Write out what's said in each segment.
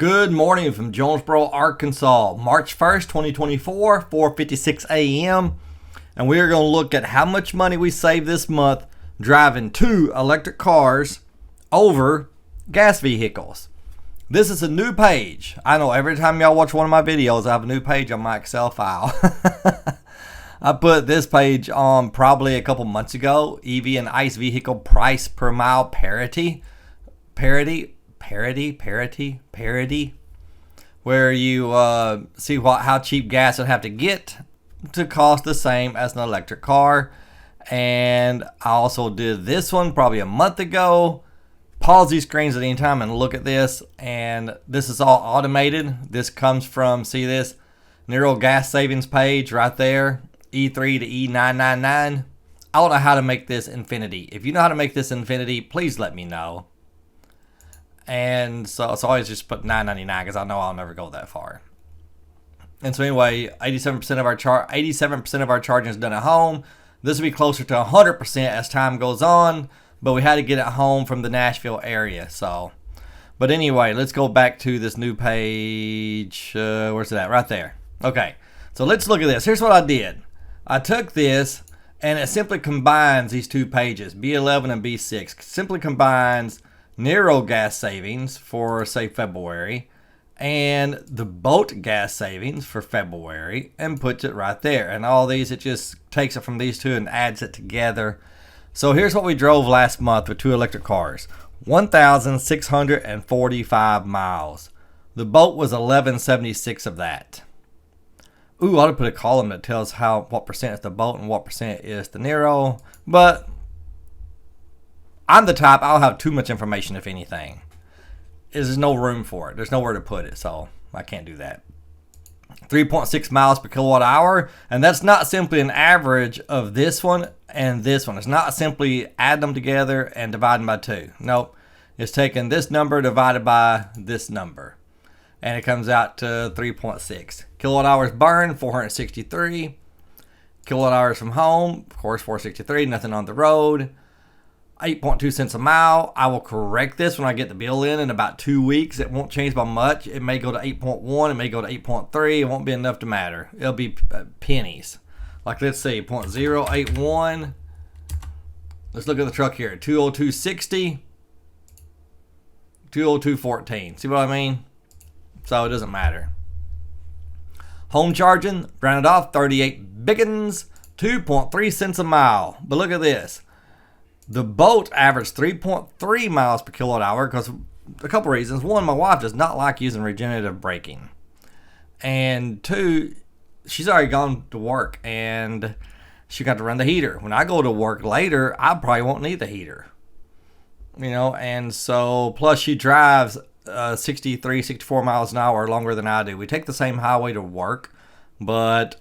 Good morning from Jonesboro, Arkansas, March 1st, 2024, 4:56 a.m. And we are going to look at how much money we saved this month driving two electric cars over gas vehicles. This is a new page. I know every time y'all watch one of my videos, I have a new page on my Excel file. I put this page on probably a couple months ago. EV and ICE vehicle price per mile parity, where you see how cheap gas would have to get to cost the same as an electric car. And I also did this one probably a month ago. Pause these screens at any time and look at this. And this is all automated. This comes from, see this, Nero gas savings page right there, E3 to E999. I don't know how to make this infinity. If you know how to make this infinity, please let me know. And so it's always just put $9.99 because I know I'll never go that far. And so anyway, 87% of our charging is done at home. This will be closer to 100% as time goes on, but we had to get it home from the Nashville area. So, but anyway, let's go back to this new page. Where's it at? Right there. Okay, so let's look at this. Here's what I did. I took this and it simply combines these two pages, B11 and B6. Simply combines Nero gas savings for, say, February, and the Bolt gas savings for February, and puts it right there. And all these, it just takes it from these two and adds it together. So here's what we drove last month with two electric cars: 1,645 miles. The Bolt was 1176 of that. Ooh, I ought to put a column that tells what percent is the Bolt and what percent is the Nero, but I'm the type, I'll have too much information, if anything. There's no room for it. There's nowhere to put it, so I can't do that. 3.6 miles per kilowatt hour, and that's not simply an average of this one and this one. It's not simply add them together and dividing by 2. Nope. It's taking this number divided by this number, and it comes out to 3.6. Kilowatt hours burned, 463. Kilowatt hours from home, of course, 463. Nothing on the road. 8.2 cents a mile. I will correct this when I get the bill in about 2 weeks. It won't change by much. It may go to 8.1. It may go to 8.3. It won't be enough to matter. It'll be pennies. Like, let's see, 0.081. Let's look at the truck here. 202.60. 202.14. See what I mean? So it doesn't matter. Home charging, rounded off, 38 biggins, 2.3 cents a mile. But look at this. The Bolt averaged 3.3 miles per kilowatt hour because a couple reasons. One, my wife does not like using regenerative braking. And two, she's already gone to work and she got to run the heater. When I go to work later, I probably won't need the heater. You know, and so plus she drives 63, 64 miles an hour longer than I do. We take the same highway to work, but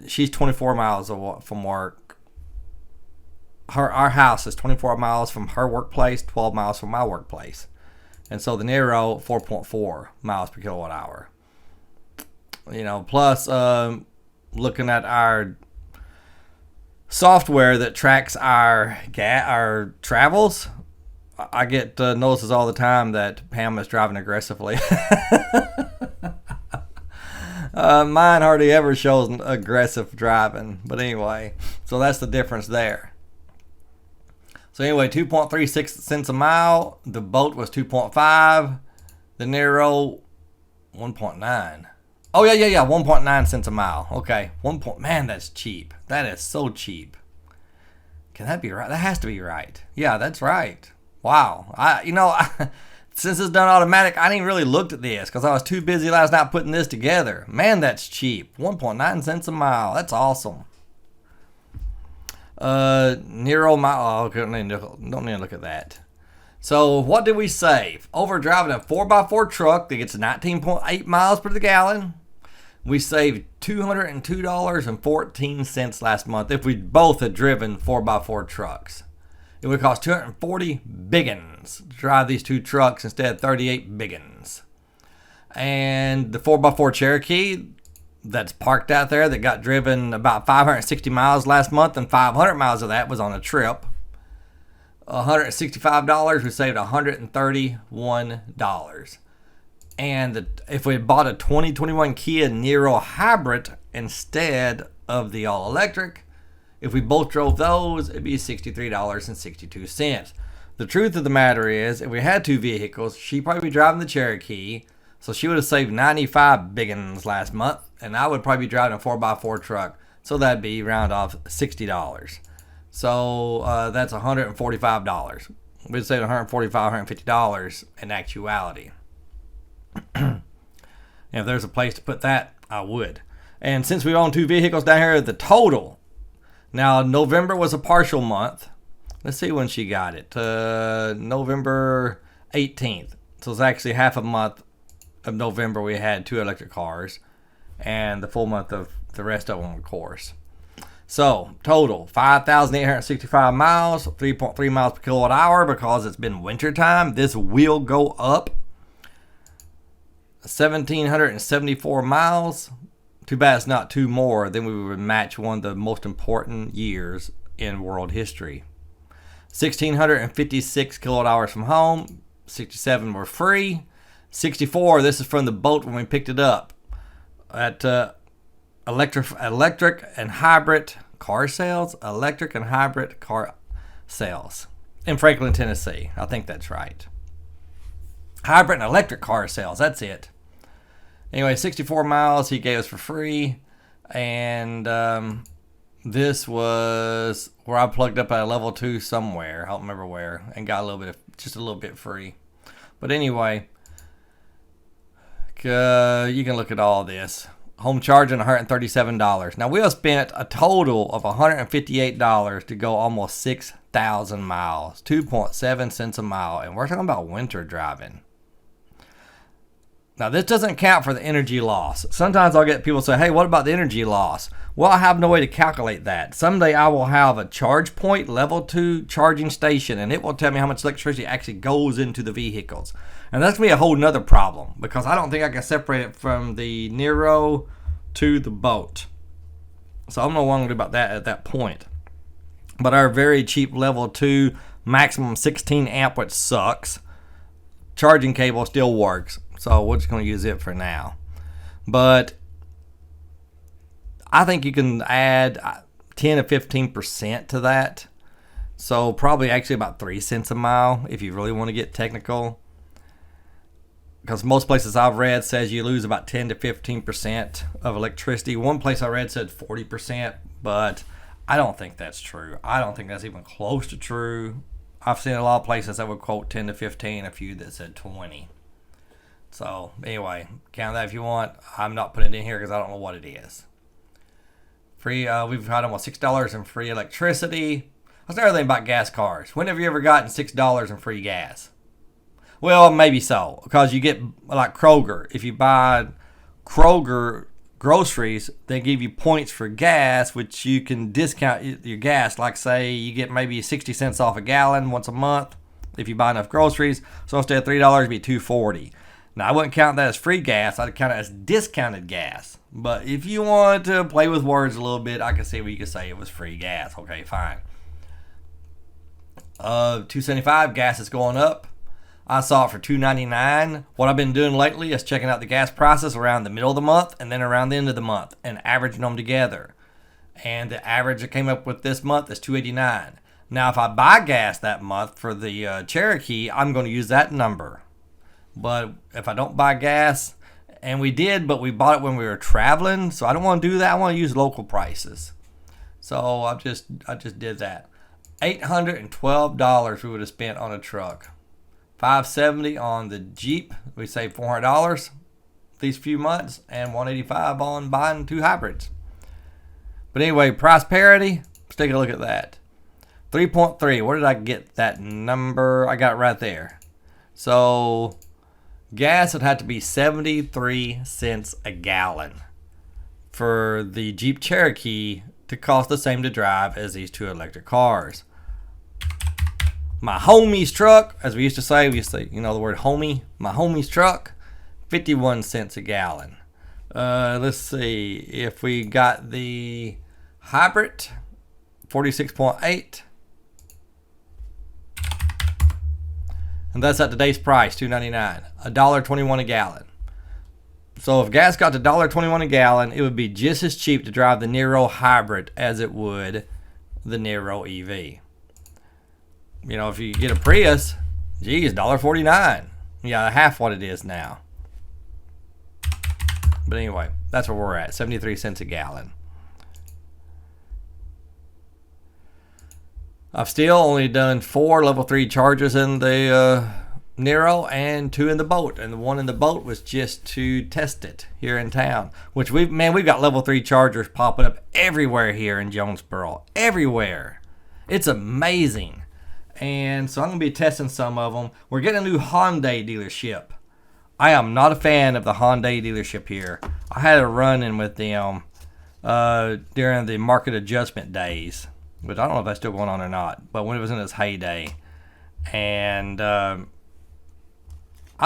she's 24 miles from work. Our house is 24 miles from her workplace, 12 miles from my workplace. And so the Nero, 4.4 miles per kilowatt hour. You know, plus looking at our software that tracks our travels, I get notices all the time that Pam is driving aggressively. Mine hardly ever shows aggressive driving. But anyway, so that's the difference there. So anyway, 2.36 cents a mile. The Bolt was 2.5. The Nero, 1.9. Oh, yeah, 1.9 cents a mile. Okay, man, that's cheap. That is so cheap. Can that be right? That has to be right. Yeah, that's right. Wow. Since it's done automatic, I didn't really look at this because I was too busy last night putting this together. Man, that's cheap. 1.9 cents a mile. That's awesome. Nero mile. Oh, don't need to look at that. So what did we save? Over driving a 4x4 truck that gets 19.8 miles per gallon, we saved $202.14 last month if we both had driven 4x4 trucks. It would cost 240 biggins to drive these two trucks instead of 38 biggins. And the 4x4 Cherokee that's parked out there that got driven about 560 miles last month, and 500 miles of that was on a trip. $165, we saved $131. And if we had bought a 2021 Kia Niro hybrid instead of the all electric, if we both drove those, it'd be $63.62. The truth of the matter is, if we had two vehicles, she'd probably be driving the Cherokee, so she would have saved 95 biggins last month, and I would probably be driving a 4x4 truck, so that'd be round off $60. So that's $145. We'd save $145, $150 in actuality. And if there's a place to put that, I would. And since we own two vehicles down here, the total. Now, November was a partial month. Let's see when she got it. November 18th. So it's actually half a month of November we had two electric cars. And the full month of the rest of them, of course. So, total, 5,865 miles, 3.3 miles per kilowatt hour because it's been winter time. This will go up. 1,774 miles. Too bad it's not two more. Then we would match one of the most important years in world history. 1,656 kilowatt hours from home. 67 were free. 64, this is from the Bolt when we picked it up. At electric and hybrid car sales. Electric and hybrid car sales. In Franklin, Tennessee. I think that's right. Hybrid and electric car sales. That's it. Anyway, 64 miles he gave us for free. And this was where I plugged up at a level 2 somewhere. I don't remember where. And got just a little bit free. But anyway, you can look at all this. Home charging, $137. Now, we have spent a total of $158 to go almost 6,000 miles. 2.7 cents a mile. And we're talking about winter driving. Now, this doesn't count for the energy loss. Sometimes I'll get people say, hey, what about the energy loss? Well, I have no way to calculate that. Someday I will have a charge point, level 2 charging station, and it will tell me how much electricity actually goes into the vehicles. And that's going to be a whole nother problem because I don't think I can separate it from the Niro to the Bolt. So I'm not wondering about that at that point. But our very cheap level 2 maximum 16 amp, which sucks, charging cable still works. So we're just going to use it for now. But I think you can add 10 to 15% to that. So probably actually about 3 cents a mile if you really want to get technical. Because most places I've read says you lose about 10 to 15% of electricity. One place I read said 40%, but I don't think that's true. I don't think that's even close to true. I've seen a lot of places that would quote 10 to 15, a few that said 20. So anyway, count that if you want. I'm not putting it in here because I don't know what it is. Free. We've got almost $6 in free electricity. That's another thing about gas cars. When have you ever gotten $6 in free gas? Well, maybe so, because you get like Kroger. If you buy Kroger groceries, they give you points for gas, which you can discount your gas. Like say you get maybe 60 cents off a gallon once a month if you buy enough groceries. So instead of $3, it'd be $2.40. Now, I wouldn't count that as free gas. I'd count it as discounted gas. But if you want to play with words a little bit, I can see where you could say it was free gas. Okay, fine. $2.75, gas is going up. I saw it for $2.99. What I've been doing lately is checking out the gas prices around the middle of the month and then around the end of the month and averaging them together. And the average I came up with this month is $2.89. Now, if I buy gas that month for the Cherokee, I'm going to use that number. But if I don't buy gas, and we did, but we bought it when we were traveling, so I don't want to do that. I want to use local prices. So I just did that. $812 we would have spent on a truck. $570 on the Jeep. We saved $400 these few months, and $185 on buying two hybrids. But anyway, price parity. Let's take a look at that. 3.3. Where did I get that number? I got it right there. So gas would have to be 73 cents a gallon for the Jeep Cherokee to cost the same to drive as these two electric cars. My homie's truck, as we used to say, you know the word homie, my homie's truck, 51 cents a gallon. Let's see, if we got the hybrid, 46.8. And that's at today's price, $2.99, $1.21 a gallon. So if gas got to $1.21 a gallon, it would be just as cheap to drive the Nero hybrid as it would the Nero EV. You know, if you get a Prius, geez, $1.49. Yeah, half what it is now. But anyway, that's where we're at, 73 cents a gallon. I've still only done 4 level 3 charges in the Nero and 2 in the Bolt. And the one in the Bolt was just to test it here in town. Which we've got level 3 chargers popping up everywhere here in Jonesboro. Everywhere. It's amazing. And so I'm going to be testing some of them. We're getting a new Hyundai dealership. I am not a fan of the Hyundai dealership here. I had a run-in with them during the market adjustment days. But I don't know if that's still going on or not. But when it was in its heyday. And I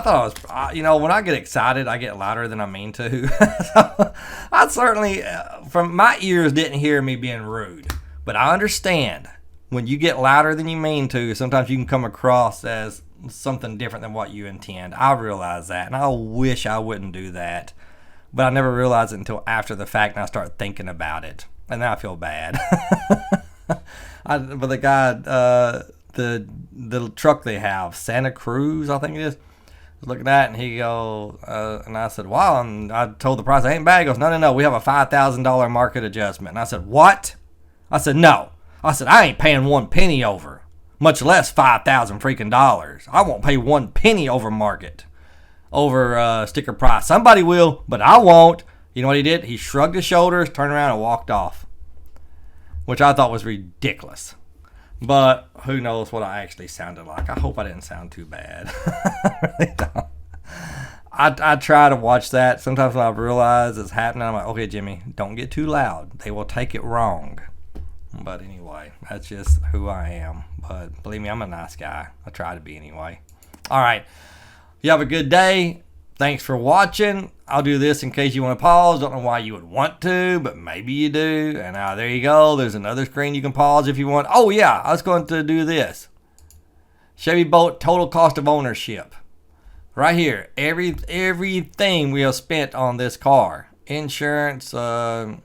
thought it was, you know, when I get excited, I get louder than I mean to. So I certainly, from my ears, didn't hear me being rude. But I understand when you get louder than you mean to, sometimes you can come across as something different than what you intend. I realize that, and I wish I wouldn't do that. But I never realized it until after the fact, and I start thinking about it. And now I feel bad. But the guy, the truck they have, Santa Cruz, I think it is, was looking at it, and he goes, and I said, wow, and I told the price, I ain't bad. He goes, no, we have a $5,000 market adjustment. And I said, what? I said, no. I said, I ain't paying 1 penny over, much less $5,000 freaking dollars. I won't pay 1 penny over market, over sticker price. Somebody will, but I won't. You know what he did? He shrugged his shoulders, turned around, and walked off, which I thought was ridiculous. But who knows what I actually sounded like. I hope I didn't sound too bad. I really don't. I try to watch that. Sometimes when I realize it's happening, I'm like, okay, Jimmy, don't get too loud. They will take it wrong. But anyway, that's just who I am. But believe me, I'm a nice guy. I try to be anyway. All right. You have a good day. Thanks for watching. I'll do this in case you want to pause. Don't know why you would want to, but maybe you do. And there you go. There's another screen you can pause if you want. Oh, yeah. I was going to do this. Chevy Bolt total cost of ownership. Right here. Everything we have spent on this car. Insurance. And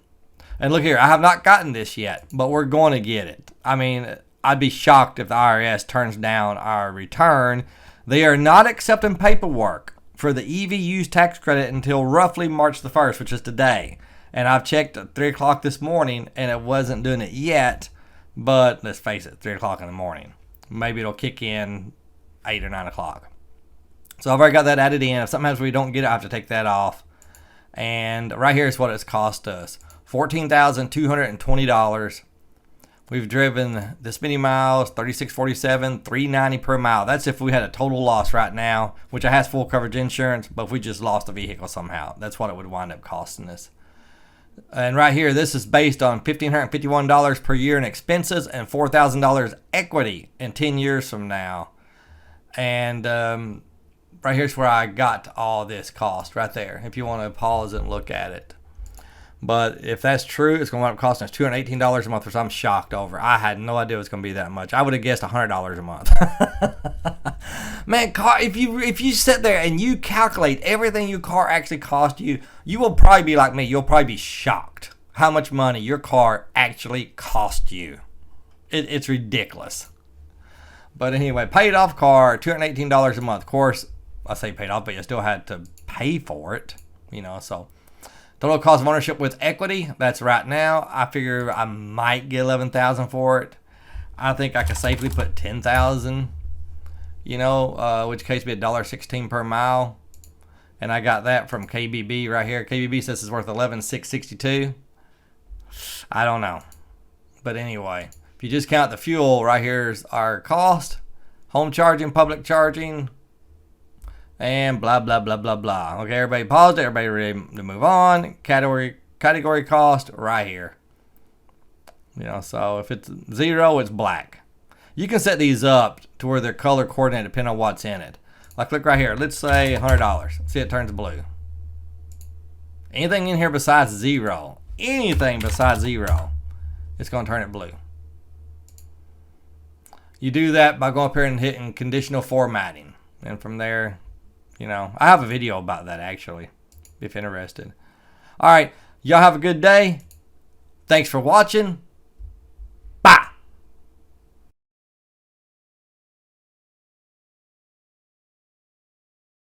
look here. I have not gotten this yet, but we're going to get it. I mean, I'd be shocked if the IRS turns down our return. They are not accepting paperwork for the EV use tax credit until roughly March the 1st, which is today. And I've checked at 3 o'clock this morning, and it wasn't doing it yet. But let's face it, 3 o'clock in the morning. Maybe it'll kick in 8 or 9 o'clock. So I've already got that added in. If sometimes we don't get it, I have to take that off. And right here is what it's cost us. $14,220. We've driven this many miles, 3647, $390 per mile. That's if we had a total loss right now, which it has full coverage insurance, but if we just lost the vehicle somehow, that's what it would wind up costing us. And right here, this is based on $1,551 per year in expenses and $4,000 equity in 10 years from now. And right here's where I got all this cost right there, if you want to pause and look at it. But if that's true, it's going to end up costing us $218 a month, which I'm shocked over. I had no idea it was going to be that much. I would have guessed $100 a month. Man, if you sit there and you calculate everything your car actually cost you, you will probably be like me. You'll probably be shocked how much money your car actually cost you. It's ridiculous. But anyway, paid off car, $218 a month. Of course, I say paid off, but you still had to pay for it, you know, so. Total cost of ownership with equity, that's right now. I figure I might get $11,000 for it. I think I could safely put $10,000, you know, which case be $1.16 per mile. And I got that from KBB right here. KBB says it's worth $11,662. I don't know. But anyway, if you just count the fuel, right here's our cost. Home charging, public charging, and blah, blah, blah, blah, blah. Okay, everybody paused it. Everybody ready to move on. Category cost right here. You know, so if it's 0, it's black. You can set these up to where they're color coordinated depending on what's in it. Like, look right here. Let's say $100. See, it turns blue. Anything in here besides 0, anything besides 0, it's going to turn it blue. You do that by going up here and hitting conditional formatting. And from there, you know, I have a video about that actually, if interested. All right, y'all have a good day. Thanks for watching.